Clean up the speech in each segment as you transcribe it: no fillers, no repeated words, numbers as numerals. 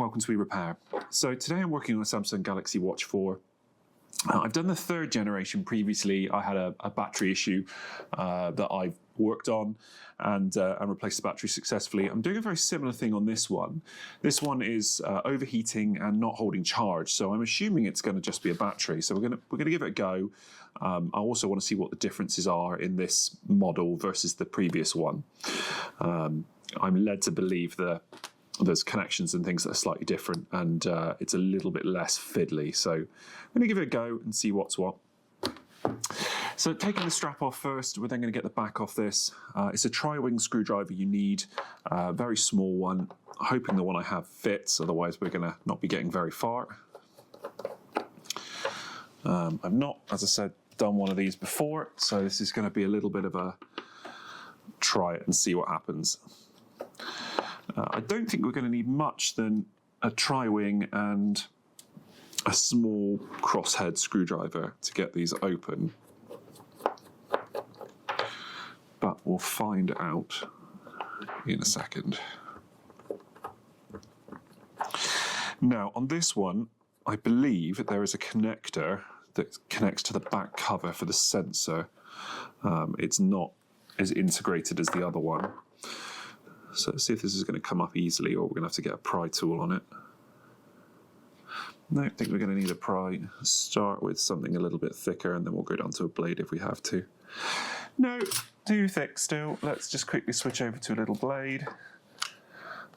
welcome to eRepair. So today I'm working on a Samsung Galaxy Watch 4. I've done the third generation previously. I had a battery issue that I've worked on and replaced the battery successfully. I'm doing a very similar thing on this one. This one is overheating and not holding charge, so I'm assuming it's going to just be a battery. So we're going to give it a go. I also want to see what the differences are in this model versus the previous one. I'm led to believe that there's connections and things that are slightly different, and it's a little bit less fiddly. So I'm going to give it a go and see what's what. So taking the strap off first, we're then going to get the back off this. It's a tri-wing screwdriver you need, a very small one. Hoping the one I have fits, otherwise we're going to not be getting very far. I've not, as I said, done one of these before, so this is going to be a little bit of a try it and see what happens. I don't think we're going to need much than a tri-wing and a small crosshead screwdriver to get these open. But we'll find out in a second. Now, on this one, I believe there is a connector that connects to the back cover for the sensor. It's not as integrated as the other one. So let's see if this is going to come up easily, or we're going to have to get a pry tool on it. No, I think we're going to need a pry. Start with something a little bit thicker, and then we'll go down to a blade if we have to. No, too thick still. Let's just quickly switch over to a little blade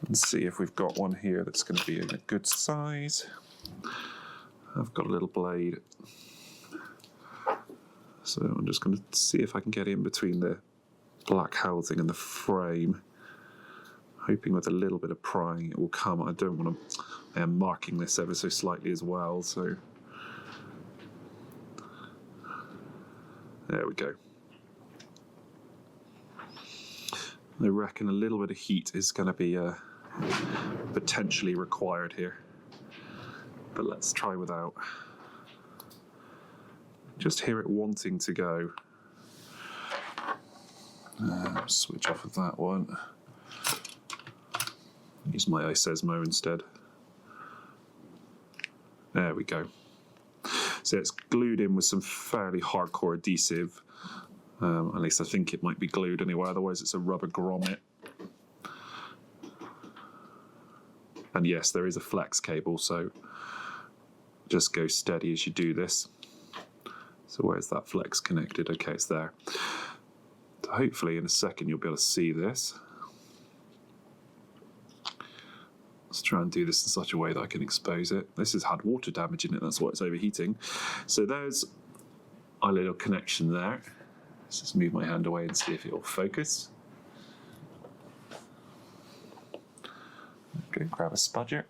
and see if we've got one here that's going to be in a good size. I've got a little blade. So I'm just going to see if I can get in between the black housing and the frame. Hoping with a little bit of prying it will come. I am marking this ever so slightly as well, so there we go. I reckon a little bit of heat is going to be potentially required here, but let's try without. Just hear it wanting to go. Switch off of that one. Use my Isesmo instead. There we go. So it's glued in with some fairly hardcore adhesive. At least I think it might be glued anyway, otherwise it's a rubber grommet. And yes, there is a flex cable, so just go steady as you do this. So where's that flex connected? Okay, it's there. So hopefully in a second you'll be able to see this. Let's try and do this in such a way that I can expose it. This has had water damage in it, that's why it's overheating. So there's our little connection there. Let's just move my hand away and see if it'll focus. Okay, grab a spudger.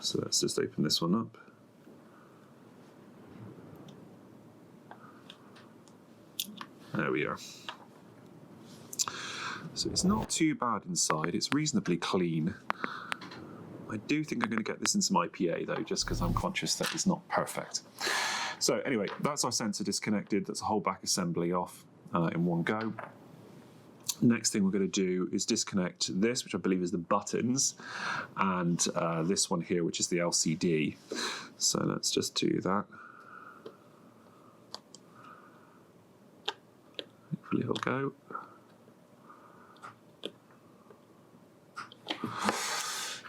So let's just open this one up. There we are. So it's not too bad inside, it's reasonably clean. I do think I'm going to get this in some IPA though, just because I'm conscious that it's not perfect. So anyway, that's our sensor disconnected, that's a whole back assembly off in one go. Next thing we're going to do is disconnect this, which I believe is the buttons, and this one here, which is the LCD. So let's just do that. Hopefully it'll go.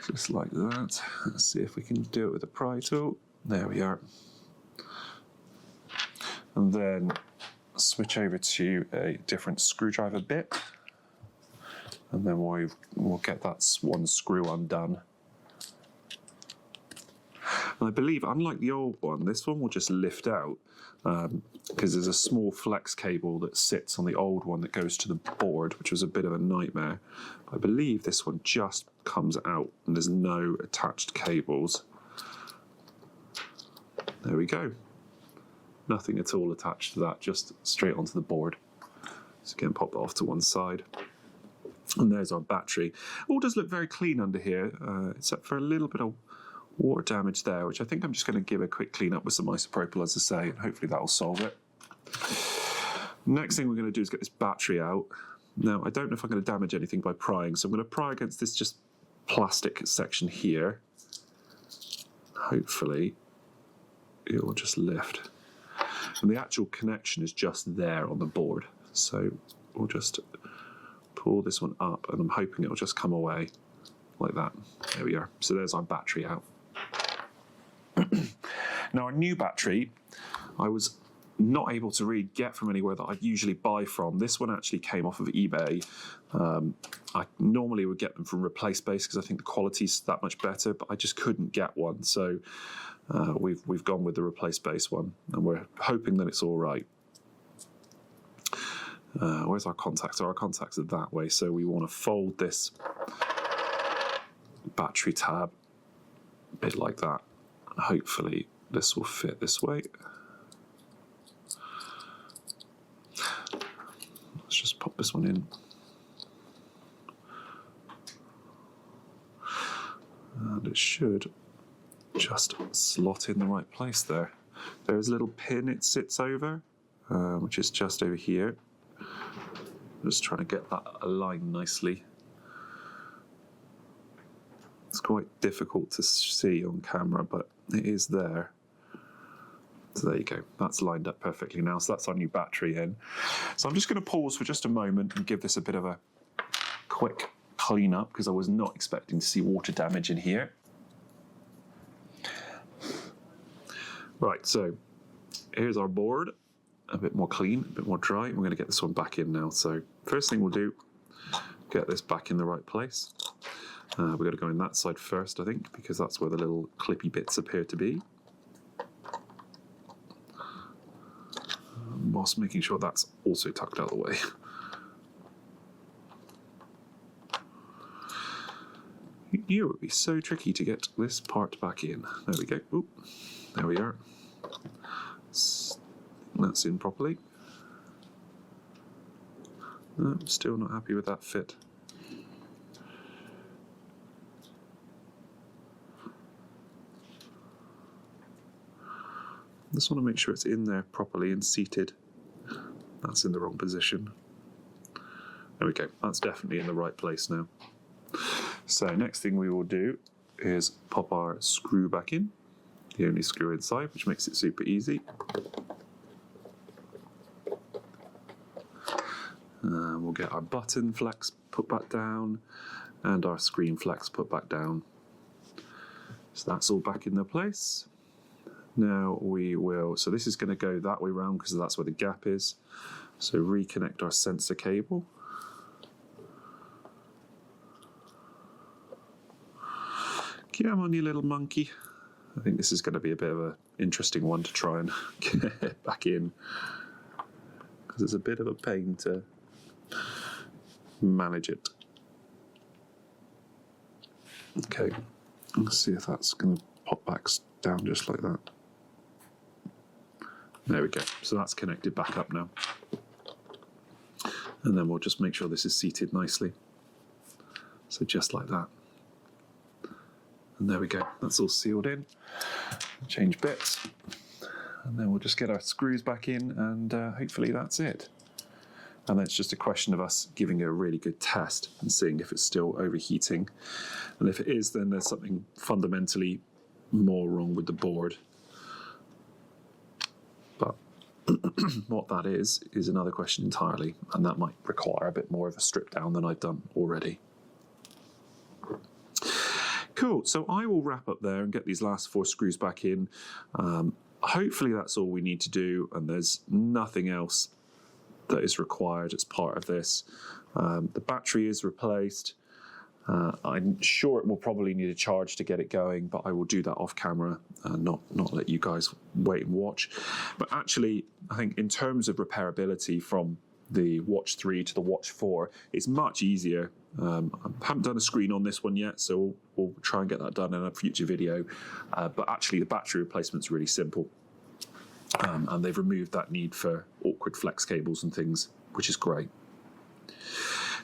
Just like that. Let's see if we can do it with a pry tool. There we are. And then switch over to a different screwdriver bit. And then we'll get that one screw undone. And I believe, unlike the old one, this one will just lift out because there's a small flex cable that sits on the old one that goes to the board, which was a bit of a nightmare. I believe this one just comes out and there's no attached cables. There we go. Nothing at all attached to that, just straight onto the board. So again, pop that off to one side. And there's our battery. All does look very clean under here, except for a little bit of water damage there, which I think I'm just going to give a quick clean up with some isopropyl, as I say, and hopefully that'll solve it. Next thing we're going to do is get this battery out. Now, I don't know if I'm going to damage anything by prying, so I'm going to pry against this just plastic section here. Hopefully it will just lift. And the actual connection is just there on the board. So we'll just pull this one up, and I'm hoping it'll just come away like that. There we are. So there's our battery out. Now our new battery, I was not able to really get from anywhere that I usually buy from. This one actually came off of eBay. I normally would get them from Replace Base because I think the quality's that much better, but I just couldn't get one. So we've gone with the Replace Base one, and we're hoping that it's all right. Where's our contacts? Our contacts are that way, so we want to fold this battery tab a bit like that. Hopefully this will fit this way. Let's just pop this one in. And it should just slot in the right place there. There's a little pin it sits over, which is just over here. Just trying to get that aligned nicely. It's quite difficult to see on camera, but it is there. So there you go, that's lined up perfectly now. So that's our new battery in. So I'm just going to pause for just a moment and give this a bit of a quick clean up, because I was not expecting to see water damage in here. Right, so here's our board, a bit more clean, a bit more dry. We're going to get this one back in now. So first thing we'll do, get this back in the right place. We've got to go in that side first, I think, because that's where the little clippy bits appear to be. Whilst making sure that's also tucked out of the way. You knew it would be so tricky to get this part back in. There we go. Oop, there we are. That's in properly. No, I'm still not happy with that fit. Just want to make sure it's in there properly and seated. That's in the wrong position. There we go. That's definitely in the right place now. So next thing we will do is pop our screw back in. The only screw inside, which makes it super easy. We'll get our button flex put back down and our screen flex put back down. So that's all back in their place. Now we will, so this is going to go that way round because that's where the gap is. So reconnect our sensor cable. Come on, you little monkey. I think this is going to be a bit of an interesting one to try and get back in, because it's a bit of a pain to manage it. Okay, let's see if that's going to pop back down just like that. There we go. So that's connected back up now. And then we'll just make sure this is seated nicely. So just like that. And there we go. That's all sealed in. Change bits. And then we'll just get our screws back in, and hopefully that's it. And then it's just a question of us giving it a really good test and seeing if it's still overheating. And if it is, then there's something fundamentally more wrong with the board. But what that is another question entirely, and that might require a bit more of a strip down than I've done already. Cool, so I will wrap up there and get these last 4 screws back in. Hopefully that's all we need to do, and there's nothing else that is required as part of this. The battery is replaced. I'm sure it will probably need a charge to get it going, but I will do that off camera and not let you guys wait and watch. But actually, I think in terms of repairability from the Watch 3 to the Watch 4, it's much easier. I haven't done a screen on this one yet, so we'll try and get that done in a future video. But actually, the battery replacement's really simple. And they've removed that need for awkward flex cables and things, which is great.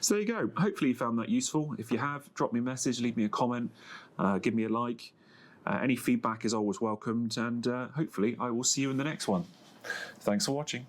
So there you go. Hopefully you found that useful. If you have, drop me a message, leave me a comment, give me a like. Any feedback is always welcomed, and hopefully I will see you in the next one. Thanks for watching.